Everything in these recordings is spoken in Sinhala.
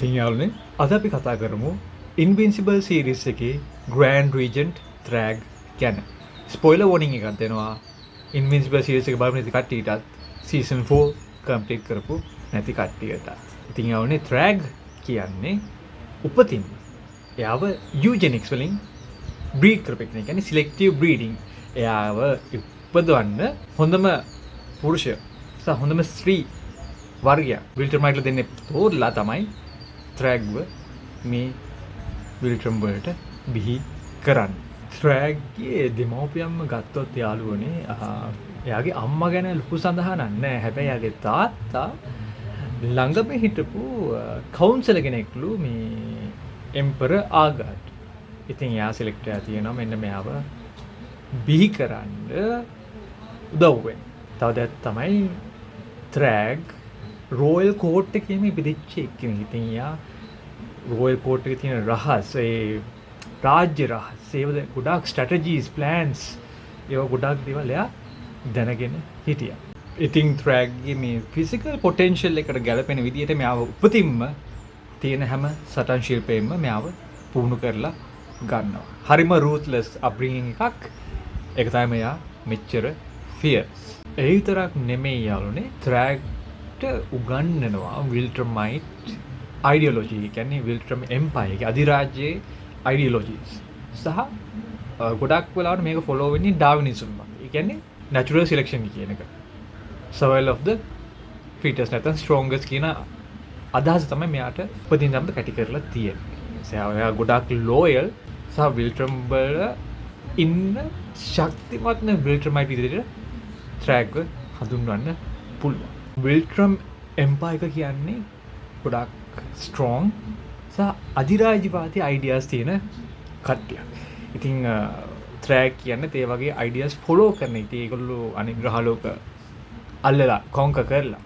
ඉතින් යාළුවනේ අද අපි කතා කරමු ඉන්වින්සිබල් සීරීස් එකේ ග්‍රෑන්ඩ් රීජන්ට් ත්‍රැග් ගැන. ස්පොයිලර් වෝනින් එකක් දෙනවා. ඉන්වින්සිබල් සීරීස් එක බලමු නැති කට්ටියටත් සීසන් 4 කම්ප්ලීට් කරපු නැති කට්ටියට. ඉතින් යාළුවනේ ත්‍රැග් කියන්නේ උපතින්ම එයාව යූජෙනික්ස් වලින් බ්‍රීඩ් කරපු එක. කියන්නේ සිලෙක්ටිව් බ්‍රීඩින්. එයාව උපදවන්න හොඳම පුරුෂය සහ හොඳම ස්ත්‍රී වර්ගය විල්ටර්මයිට්ලා දෙන්නේ තෝරලා තමයි ත්‍රැග්ව මේ විල්ට්‍රම් වලට බිහි කරන්න. ත්‍රැග්ගේ දෙමව්පියන්ම ගත්තොත් යාළුවනේ එයාගේ අම්මා ගැන ලොකු සඳහනක් නැහැ. හැබැයි එයාගේ තාත්තා ළඟම හිටපු කවුන්සලර් කෙනෙක්ලු මේ එම්පරර් ආගාට්. ඉතින් එයා සිලෙක්ට් කරලා තියෙනවා මෙන්න මෙයාව බිහි කරන්න උදව් වෙන්න. තව දෙයක් තමයි ත්‍රැග් රෝයල් කෝට් එකේම ඉපදිච්ච එක්කෙනෙක්. ඉතින් එයා රෝයල් කෝට් එකේ තියෙන රහස්, ඒ රාජ්‍ය රහස්, ඒවද ගොඩාක් ස්ට්‍රැටජීස්, ප්ලෑන්ස්, ඒවා ගොඩාක් දේවල් එයා දැනගෙන හිටියා. ඉතින් ත්‍රැග්ගේ මේ ෆිසිකල් පොටෙන්ෂල් එකට ගැලපෙන විදිහට මෙයාව උපතින්ම තියෙන හැම සටන් ශිල්පයෙන්ම මෙයාව පුහුණු කරලා ගන්නවා. හරිම රූත්ලස් අප්බ්‍රින්ගින් එකක්. ඒක තමයි මෙයා මෙච්චර ෆියර්ස්. ඒ විතරක් නෙමෙයි යාළුවනේ, ත්‍රැග්ට උගන්වනවා විල්ටර්මයිට් අයිඩියොලොජි. කියන්නේ විල්ටර්ම් එම්පයර් එකේ අධිරාජ්‍යයේ අයිඩියොලොජිස් සහ ගොඩක් වෙලාවට මේක ෆලෝ වෙන්නේ ඩාවිනිසම් වගේ. ඒ කියන්නේ නැචරල් සිලෙක්ෂන් කියන එක. සර්වයිවල් ඔෆ් ද ෆිටස් නැත්නම් ස්ට්‍රොංගස්ට් කියන අදහස තමයි මෙයාට උපදින්නම කැටි කරලා තියෙන්නේ. එයා ගොඩක් ලෝයල් සහ විල්ටර්ම් වල ඉන්න ශක්තිමත් විල්ටර්මයිට් විදිහට ත්‍රැග්ව හඳුන්වන්න පුළුවන්. විල්ට්‍රම් එම්පයර් එක කියන්නේ ගොඩක් ස්ට්‍රෝං සහ අධිරාජ්‍යවාදී අයිඩියාස් තියෙන කට්ටියක්. ඉතින් ත්‍රැග් කියන්නේ ඒ වගේ අයිඩියාස් ෆලෝ කරන. ඉතින් ඒගොල්ලෝ අනිත් ග්‍රහලෝක අල්ලලා කොන්ක කරලා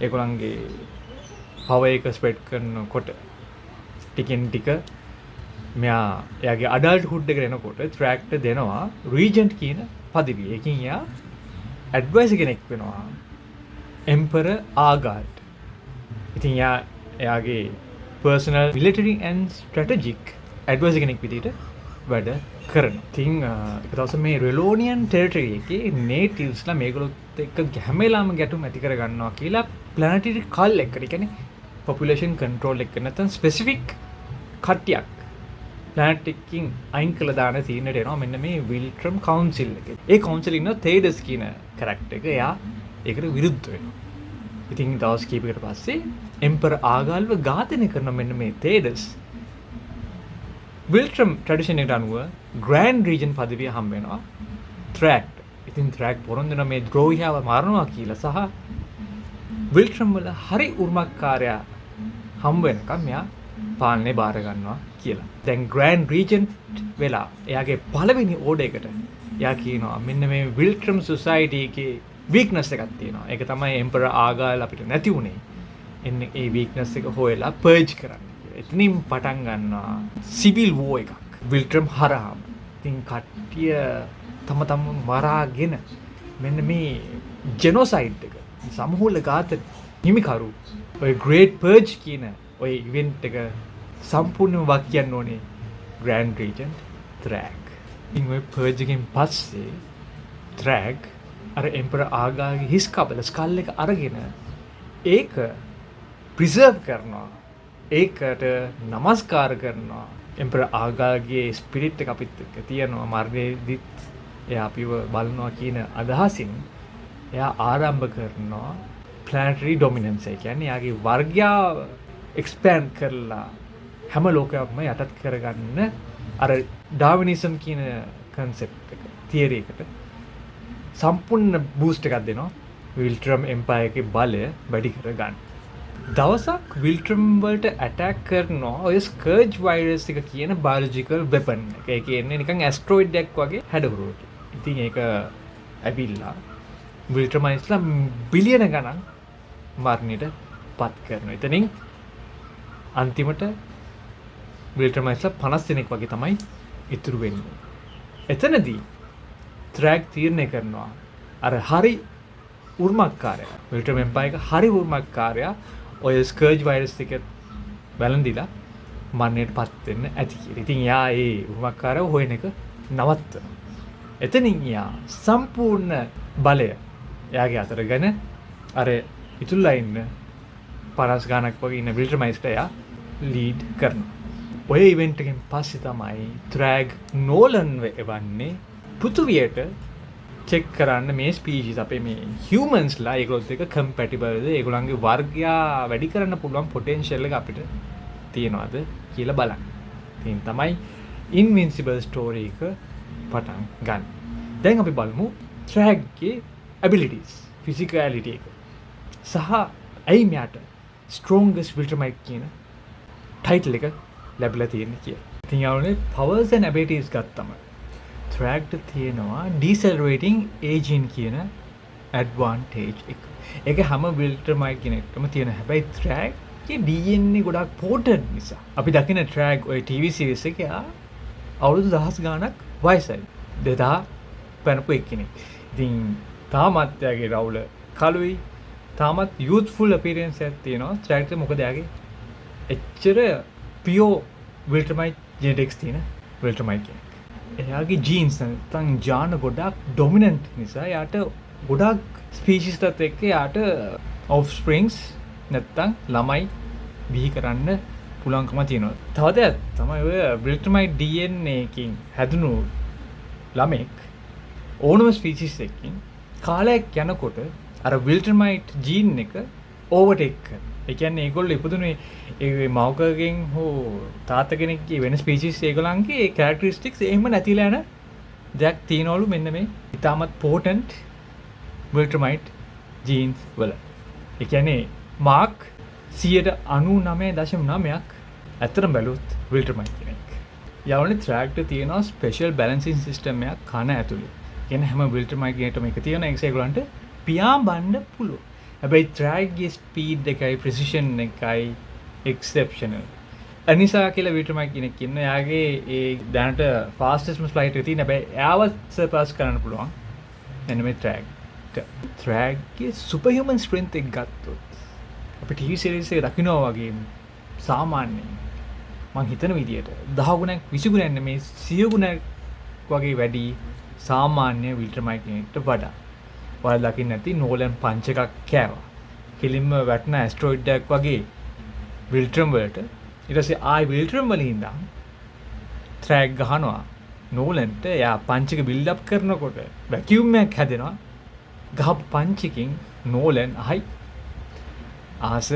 ඒගොල්ලන්ගේ පවර් එක ස්ප්‍රෙඩ් කරනකොට ටිකෙන් ටික මෙයා එයාගේ අඩල්ට් හුඩ් එකට එනකොට ත්‍රැග්ට දෙනවා රීජන්ට් කියන පදවිය. ඒකින් එයා ඇඩ්වයිසර් කෙනෙක් වෙනවා එම්පරර් ආගාට්. ඉතින් එයාගේ personal military and strategic adviser කෙනෙක් විදිහට වැඩ කරනවා. ඉතින් එක දවසක් මේ රෙලෝනියන් ටෙරිටරි එකේ නේටිව්ස්ලා මේගොල්ලොත් එක්ක ගැහැමෙලාම ගැටුම් ඇති කර ගන්නවා කියලා ප්ලැනටරි කල් එකට, ඒ කියන්නේ පොපුලේෂන් කන්ට්‍රෝල් එක නැත්නම් ස්පෙસિෆික් කට්ටියක් ප්ලැනට් එකකින් අයින් කළා දාන සීනට එනවා මෙන්න මේ විල්ට්‍රම් කවුන්සිල් එකේ. ඒ කවුන්සිල් ඉන්න තේඩස් කියන කැරක්ටර් එක එයා ඒකට විරුද්ධ වෙනවා. ඉතින් දවස් කීපයකට පස්සේ එම්පරර් ආගාල්ව ඝාතනය කරන මෙන්න මේ තේඩස් විල්ට්‍රම් ට්‍රැඩිෂන් එකට අනුව ග්‍රෑන්ඩ් රීජන් පදවිය හම්බ වෙනවා ත්‍රැග්ට. ඉතින් ත්‍රැග් පොරොන්දු වෙන මේ ද්‍රෝහියාව මරනවා කියලා සහ විල්ට්‍රම් වල හරි උරුමකාරයා හම්බ වෙනකම් මෙයා පාලනේ බාර ගන්නවා කියලා. දැන් ග්‍රෑන්ඩ් රීජන්ට් වෙලා එයාගේ පළවෙනි ඕඩර් එකට එයා කියනවා මෙන්න මේ විල්ට්‍රම් සොසයිටි එකේ වීක්නස් එකක් තියෙනවා. ඒක තමයි එම්පරර් ආගාල් අපිට නැති උනේ. එන්නේ ඒ වීක්නස් එක හොයලා පර්ජ් කරන්න කියලා. එතනින් පටන් ගන්නවා සිවිල් වෝ එකක් විල්ට්‍රම් හරහාම. ඉතින් කට්ටිය තම මරාගෙන මෙන්න මේ ජෙනොසයිඩ් එක සමූල ඝාතන හිමිකරු ඔය ග්‍රේට් පර්ජ් කියන ඔය ඉවෙන්ට් එක සම්පූර්ණයෙන්ම වක් කියන්න ඕනේ ග්‍රෑන්ඩ් රීජන්ට් ත්‍රැග්. ඉතින් ඔය පර්ජ් එකෙන් පස්සේ ත්‍රැග් අර එම්පරර් ආගාගේ හිස් කබල ස්කල් එක අරගෙන ඒක ප්‍රිසර්ව් කරනවා. ඒකට නමස්කාර කරනවා. එම්පරර් ආගාගේ ස්පිරිට් එක අපිත් එක්ක තියෙනවා. මරණයේදීත් එයා අපිව බලනවා කියන අදහසින් එයා ආරම්භ කරනවා ප්ලැනටරි ඩොමිනන්ස්. ඒ කියන්නේ එයාගේ වර්ගයාව එක්ස්පෑන්ඩ් කරලා හැම ලෝකයක්ම යටත් කරගන්න අර ඩාවිනිසම් කියන කන්සෙප්ට් එක තියරි එකට සම්පූර්ණ බූස්ට් එකක් දෙනවා විල්ට්‍රම් එම්පයර් එකේ බලය වැඩි කරගන්න. දවසක් විල්ට්‍රම් වලට ඇටැක් කරනවා ඔය ස්කර්ජ් වෛරස් එක කියන බයොලොජිකල් වෙපන් එක. ඒ කියන්නේ නිකන් ඇස්ට්‍රොයිඩ් එකක් වගේ හැඩවුරුවට. ඉතින් ඒක ඇවිල්ලා විල්ටර්මයිස්ලා බිලියන ගණන් මරණයට පත් කරනවා. එතනින් අන්තිමට විල්ටර්මයිස්ලා 50 දෙනෙක් වගේ තමයි ඉතුරු වෙන්නේ. එතනදී ත්‍රැග් තීරණය කරනවා අර හරි උර්මක්කාරයා විල්ටර්ම් එම්පයර් එක හරි උර්මක්කාරයා ඔය ස්කර්ජ් වෛරස් එක වැළඳිලා මරණයට පත් වෙන්න ඇති කියලා. ඉතින් එයා ඒ උමක්කාරව හොයන එක නවත්තනවා. එතනින් එයා සම්පූර්ණ බලය එයාගේ අතරගෙන අර ඉතුරුලා ඉන්න 50 ගානක් වගේ ඉන්න විල්ටර්මයිස්ට එයා ලීඩ් කරනවා. ඔය ඉවෙන්ට් එකෙන් පස්සේ තමයි ත්‍රැග් නෝලන්ව එවන්නේ පෘථුවියට චෙක් කරන්න මේ ස්පීෂිස් අපේ මේ හියුමන්ස්ලා ඒගොල්ලොත් එක්ක කම්පැටිබල්ද ඒගොල්ලන්ගේ වර්ගයා වැඩි කරන්න පුළුවන් පොටෙන්ෂල් එක අපිට තියෙනවද කියලා බලන්න. ඉතින් තමයි ඉන්වින්සිබල් ස්ටෝරි එක පටන් ගන්න. දැන් අපි බලමු ත්‍රැග්ගේ ඇබිලිටිස්, ෆිසිකාලිටි එක සහ ඇයි මෙයාට ස්ට්‍රෝංගස්ට් විල්ටර්මයිට් කියන ටයිටල් එක ලැබිලා තියෙන්නේ කියලා. ඉතින් යාළුවනේ පවර්ස් ඇන්ඩ් ඇබිලිටිස් ගත්තම ත්‍රැග්ට තියෙනවා ඩීසෙලරේටිං ඒජින් කියන ඇඩ්වාන්ටේජ් එක. ඒක හැම විල්ටර්මයිට් කෙනෙක්ටම තියෙන. හැබැයි ත්‍රැග්ගේ DNA ගොඩක් පෝටන්ට් නිසා අපි දකින ත්‍රැග් ඔය TV සීරීස් එකේ අවුරුදු 1000 ගාණක් වයසයි. 2000 පැනපු එක්කෙනෙක්. ඉතින් තාමත් යාගේ රවුල කළුයි. තාමත් යූත්ෆුල් අපියරන්ස් එකක් තියෙනවා ත්‍රැග්ට. මොකද යාගේ එච්චර පියෝ විල්ටර්මයිට් ජෙනෙටික්ස් තියෙන විල්ටර්මයිට් කෙනෙක්. එයාගේ ජීන්ස් නැත්නම් ජාන ගොඩක් ඩොමිනන්ට් නිසා යාට ගොඩක් ස්පීෂිස්ටත් එක්ක යාට ඔෆ්ස්ප්‍රින්ග්ස් නැත්නම් ළමයි බිහි කරන්න පුළුවන්කම තියෙනවා. තව දෙයක් තමයි ඔය විල්ටර්මයිට් DNA එකකින් හැදුණු ළමෙක් ඕනම ස්පීෂිස් එකකින් කාලයක් යනකොට අර විල්ටර්මයිට් ජීන් එක ඕවර්ටේක් කරනවා. ඒ කියන්නේ ඒගොල්ලෝ ඉපදුනේ ඒ මවකගෙන් හෝ තාත්ත කෙනෙක්ගේ වෙන ස්පීෂිස් ඒගොල්ලන්ගේ ඒ කැරක්ටරිස්ටික්ස් එහෙම නැතිලා යන දෙයක් තියනවලු මෙන්න මේ ඉතාමත් පෝටන්ට් විල්ටර්මයිට් ජීන්ස් වල. ඒ කියන්නේ මාක් 99.9ක් ඇත්තටම බැලුවොත් විල්ටර්මයිට් කෙනෙක්. යාළුවනේ ත්‍රැග්ට තියෙනවා ස්පෙෂල් බැලන්සින් සිස්ටම් එකක් කන ඇතුලේ. කියන්නේ හැම විල්ටර්මයිට් කෙනෙක්ටම එක තියෙන ඒගොල්ලන්ට පියාඹන්න පුළුවන්. හැබැයි ත්‍රැග්ගේ ස්පීඩ් එකයි ප්‍රිසිෂන් එකයි එක්සෙප්ෂනල්. අනිසා කියලා විල්ටර්මයිට් කෙනෙක් ඉන්න. එයාගේ ඒ දැනට ෆාස්ටස්ට් ෆ්ලයිට් එක තියෙන. හැබැයි එයාව සර්පාස් කරන්න පුළුවන්. එන්න මේ ත්‍රැග්ට. ත්‍රැග්ගේ සුපර් හියුමන් ස්ට්‍රෙන්ත් එක ගත්තොත් අපි TV සීරීස් එක දකිනවා වගේ සාමාන්‍යයෙන් මං හිතන විදියට 10 ගුණයක් 20 ගුණයක් නෙමේ 100 ගුණයක් වගේ වැඩි සාමාන්‍ය විල්ටර්මයිට් කෙනෙක්ට වඩා. ඔයාලා දකින්න නැති නෝලන් පංච් එකක් කෑවා. කෙලින්ම වැටෙන ඇස්ටරොයිඩ් එකක් වගේ විල්ටර්ම් වලට ඊට පස්සේ ආයි විල්ටර්ම් වලින් ඉඳන් ත්‍රැග් ගහනවා නෝලන්ට. එයා පංච් එක බිල්ඩ් අප් කරනකොට වැකියුම් එකක් හැදෙනවා. ගහපු පංච් එකකින් නෝලන් ආයි ආස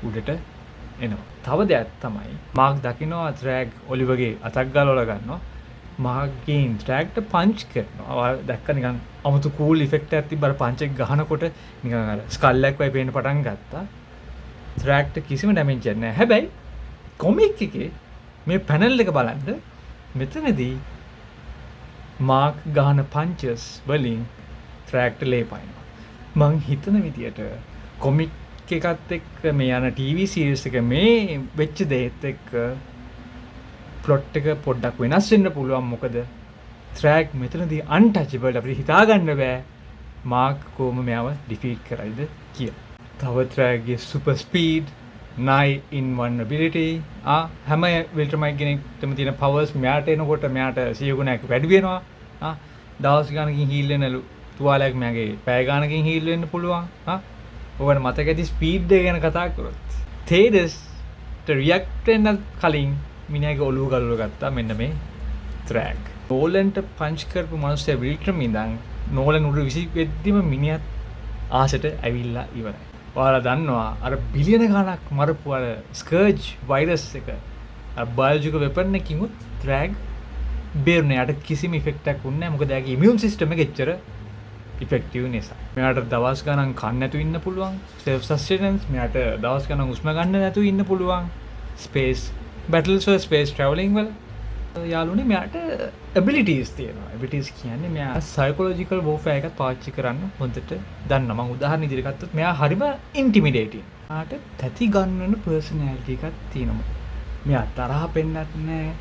උඩට එනවා. තව දෙයක් තමයි මාක් දකිනවා ත්‍රැග් ඔලිවගේ අතක් ගලවලා ගන්නවා. මාක්ගෙන් ත්‍රැග්ට පංච් කරනවා. ඔයා දැක්ක නිකන් අමුතු කූල් ඉෆෙක්ට් එකක් තිබ්බ අර පංච් එක ගහනකොට නිකන් අර ස්කල් එකක් වගේ පේන්න පටන් ගත්තා. ත්‍රැග්ට කිසිම ඩැමේජ් එකක් නැහැ. හැබැයි කොමික් එකේ මේ පැනල් එක බලන්න මෙතනදී මාක් ගහන පංචස් වලින් ත්‍රැග්ට ලේ පයින්නවා. මං හිතන විදියට කොමික් එකත් එක්ක මේ යන TV සීරීස් එක මේ වෙච්ච දේත් එක්ක ප්ලොට් එක පොඩ්ඩක් වෙනස් වෙන්න පුළුවන්. මොකද ත්‍රැග් මෙතනදී අන්ටචබල්. අපිට හිතා ගන්න බෑ මාක් කොහොම මෙයාව ඩිෆීට් කරයිද කියලා. තව ත්‍රැග්ගේ සුපර් ස්පීඩ්, 9-in-1 ability හැම විල්ටර්මයිට් කෙනෙක්ටම තියෙන පවර්ස් මෙයාට එනකොට මෙයාට 100 ගුණයක් වැඩි වෙනවා. දවස් ගානකින් හීල් වෙනලු තුවාලයක් මෙයාගේ පැය ගානකින් හීල් වෙන්න පුළුවන්. ඔයාලට මතක ඇති ස්පීඩ් එක ගැන කතා කරොත් තේඩස්ට රියැක්ට් වෙන්න කලින් මිනිහාගේ ඔළුව ගලවලා ගත්තා මෙන්න මේ ත්‍රැග්. නෝලන්ට පංච් කරපු මනුස්සයා විල්ටර්ම් ඉඳන් නෝලන් උඩ විසි වෙද්දිම මිනිහත් ආසට ඇවිල්ලා ඉවරයි. ඔයාලා දන්නවා අර බිලියන ගණක් මරපු අර ස්කර්ජ් වෛරස් එක බයොලොජිකල් වෙපන් එකකින් උත් ත්‍රැග් බේරුනේ. යට කිසිම ඉෆෙක්ට් එකක් උන්නේ නැහැ. මොකද එයාගේ ඉමියුන් සිස්ටම් එක එච්චර ඉෆෙක්ටිව් නිසා. මෙයාට දවස් ගණන් කන්න නැතුව ඉන්න පුළුවන්. සෙල්ෆ් සස්ටේනන්ස්. මෙයාට දවස් ගණන් උස්ම ගන්න නැතුව ඉන්න පුළුවන්. ස්පේස් බැටල්ස් වල ස්පේස් ට්‍රැවලින් වල යාළුවනේ මෙයාට ඇබිලිටිස් තියෙනවා. ඇබිලිටිස් කියන්නේ මෙයා සයිකොලොජිකල් වෝෆෙයාර් එකක් පාවිච්චි කරන්න හොඳට දන්නවා. මම උදාහරණ ඉදිරියට ගත්තොත් මෙයා හරිම ඉන්ටිමිඩේටින්. ආට තැති ගන්නන පර්සනැලිටි එකක් තියෙනවා. මෙයා තරහ පෙන්නත් නැහැ,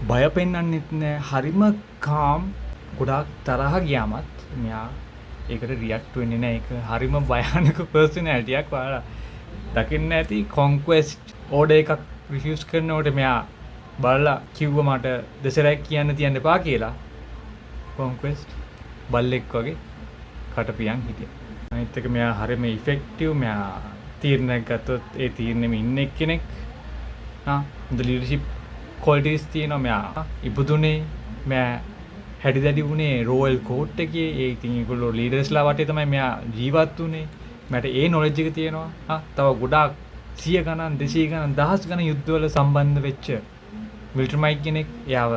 බය පෙන්නන්නෙත් නැහැ. හරිම කාම්. ගොඩාක් තරහ ගියාමත් මෙයා ඒකට රියැක්ට් වෙන්නේ නැහැ. ඒක හරිම භයානක පර්සනැලිටි එකක්. ඔයාලා දකින්න ඇති කොන්ක්වෙස්ට් ඕඩර් එකක් රිෆියුස් කරනකොට මෙයා බලලා කිව්ව මට දෙසරයක් කියන්න තියන්න එපා කියලා. කොන්ක්වෙස්ට් බල්ලෙක් වගේ කටපියන් හිටියා. අනිත් එක මෙයා හරියම ඉෆෙක්ටිව්. මෙයා තීරණයක් ගත්තොත් ඒ තීරණෙම ඉන්න එක්කෙනෙක්. හොඳ ලීඩර්ෂිප් ක්වොලිටිස් තියෙනවා. මෙයා ඉපදුනේ මෙයා හැඩි දැඩි වුණේ රෝයල් කෝට් එකේ. ඒ ඉතින් ඒගොල්ලෝ ලීඩර්ස්ලා වටේ තමයි මෙයා ජීවත් වුනේ. මට ඒ නොලෙජ් එක තියෙනවා. තව ගොඩාක් 100 ගණන් 200 ගණන් 1000 ගණන් යුද්ධවල සම්බන්ධ වෙච්ච විල්ටර් මයික් කෙනෙක්. එයාව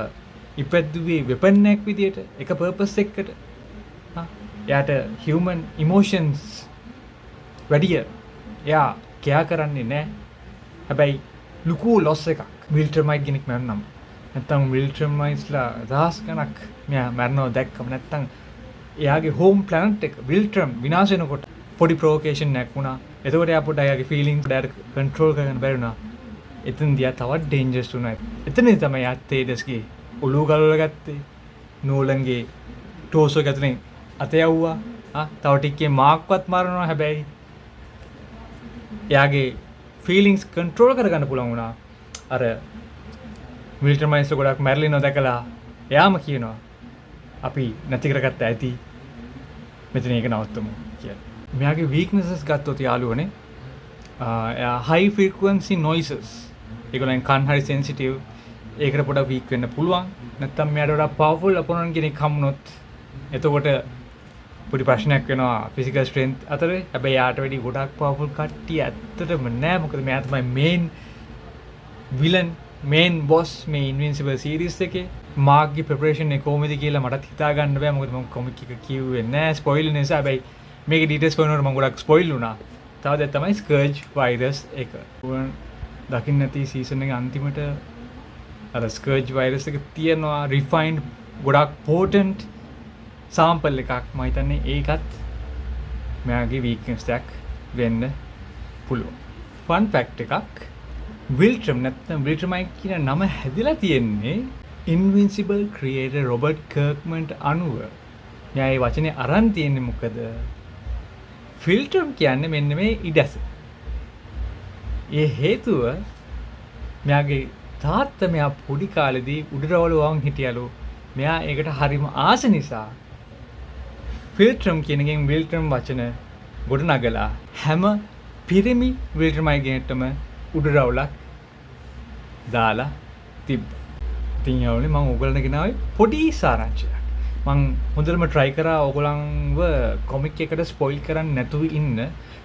ඉපැද්දුවේ වෙපන් එකක් විදියට එක පර්පස් එකකට. එයාට හියුමන් ඉමෝෂන්ස් වැඩිය එයා කෙයා කරන්නේ නැහැ. හැබැයි ලুকু ලොස් එකක් විල්ටර් මයික් කෙනෙක් මරනම. නැත්තම් විල්ටර් මයික්ස්ලා දහස් ගණක් මෙයා මරනව දැක්කම නැත්තම් එයාගේ හෝම් ප්ලැනට් එක විල්ටර්ම් විනාශ වෙනකොට පොඩි ප්‍රොවොකේෂන් එකක් වුණා. එතකොට එයා පොඩ්ඩක් එයාගේ ෆීලිංස් ඩයරෙක්ට් කන්ට්‍රෝල් කරගන්න බැරි වුණා. එතනදී එයා තවත් ඩේන්ජර්ස් වුණා. එතනදී තමයි එයා තේඩස්ගේ ඔලුව ගලවලා ගත්තේ. නෝලන්ගේ ටෝසෝ ගැතුනේ අත යවුවා. තව ටිකේ මාක්වත් මරනවා. හැබැයි එයාගේ ෆීලිංස් කන්ට්‍රෝල් කරගන්න පුළුවන් වුණා. අර විල්ටර් මයික්ස් ගොඩක් මැරලිනව දැකලා එයාම කියනවා අපි නැති කරගත්ත ඇති මෙතන ඒක නවත්තමු කියලා. මෙයාගේ වීක්නසස් ගත්තොත් යාළුවනේ එයා හයි ෆ්‍රීකවන්සි නොයිසස්. ඒගොල්ලන් කන් හරි සෙන්සිටිව්. ඒකට පොඩක් වීක් වෙන්න පුළුවන්. නැත්තම් මෙයාට වඩා පවර්ෆුල් අපොනන්ට් කෙනෙක් හම්බුනොත් එතකොට පොඩි ප්‍රශ්නයක් වෙනවා ෆිසිකල් ස්ට්‍රෙන්ත් අතරේ. හැබැයි යාට වැඩි ගොඩක් පවර්ෆුල් කට්ටිය ඇත්තටම නෑ. මොකද මෙයා තමයි මේන් විලන් මේන් බොස් මේ ඉන්වින්සිබල් සීරීස් එකේ. මාක්ගේ ප්‍රෙපරේෂන් එක කොහොමද කියලා මටත් හිතා ගන්න බෑ. මොකද මම කොමික් එක කිව්වේ නෑ ස්පොයිල් නිසා. හැබැයි මේකේ ඩීටේල්ස් කියනකොට මම ගොඩක් ස්පොයිල් වුණා. තව දෙයක් තමයි ස්කර්ජ් වෛරස් එක. දකින්න නැති සීසන් එකේ අන්තිමට අර ස්කර්ජ් වෛරස් එක තියෙනවා රිෆයින්ඩ් ගොඩක් පෝටන්ට් සාම්පල් එකක්. මම හිතන්නේ ඒකත් මෙයාගේ වීක්නස් එකක් වෙන්න පුළුවන්. ෆන් ෆැක්ට් එකක් විල්ට්‍රම් නැත්නම් විල්ටර් මයික් කියන නම හැදිලා තියෙන්නේ ඉන්වින්සිබල් ක්‍රියේටර් රොබර්ට් කර්ක්මන්ට අනුව. මෙයා මේ වචනේ අරන් තියෙන්නේ මොකද? ෆිල්ටර් කියන්නේ මෙන්න මේ ඉඩස. ඒ හේතුව මෙයාගේ තාත්තා මෙයා පොඩි කාලේදී උඩරවල වම් හිටියලු. මෙයා ඒකට හරිම ආස නිසා ෆිල්ටර්ම් කියන එකෙන් විල්ටර්ම් වචන ගොඩ නගලා හැම පිරිමි විල්ටර් මයික් ගෙනෙට්ටම උඩරවලක් දාලා තිබ්බා. ඉතින් යාළුවනේ මම ඕගොල්ලන්ට ගෙනාවේ පොඩි සාරාංශයක්. මම හොඳටම try කරා ඕගොල්ලන්ව කොමික් එකට ස්පොයිල් කරන්න නැතුව ඉන්න.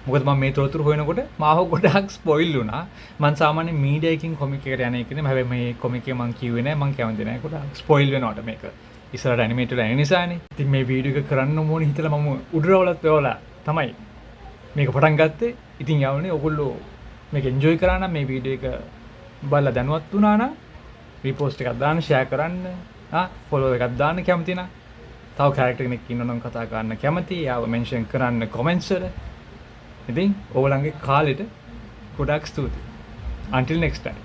මොකද මම මේ තොරතුරු හොයනකොට මාව ගොඩාක් ස්පොයිල් වුණා. මම සාමාන්‍ය මීඩියා එකකින් කොමික් එකට යන එක නෙමෙයි. හැබැයි මේ කොමික් එක මම කිව්වේ නෑ. මම කැමති නෑ ගොඩාක් ස්පොයිල් වෙනවට මේක. ඉස්සරහට ඇනිමේටඩ් වෙන නිසානේ. ඉතින් මේ වීඩියෝ එක කරන්න ඕනේ හිතලා මම උඩරවලත් වෙවලා තමයි මේක පටන් ගත්තේ. ඉතින් යාළුවනේ ඕගොල්ලෝ මේක එන්ජොයි කරා නම් මේ වීඩියෝ එක බලලා දැනුවත් වුණා නම් රීපෝස්ට් එකක් දාන්න, ෂෙයා කරන්න, ෆොලෝ එකක් දාන්න කැමති නම්, තව කැරක්ටර් කෙනෙක් ඉන්නවා නම් කතා කරන්න කැමති, යාව මෙන්ෂන් කරන්න කමෙන්ට්ස් වල. ඉතින් ඕගොල්ලන්ගේ කාලෙට ගොඩාක් ස්තුතියි. Until next time.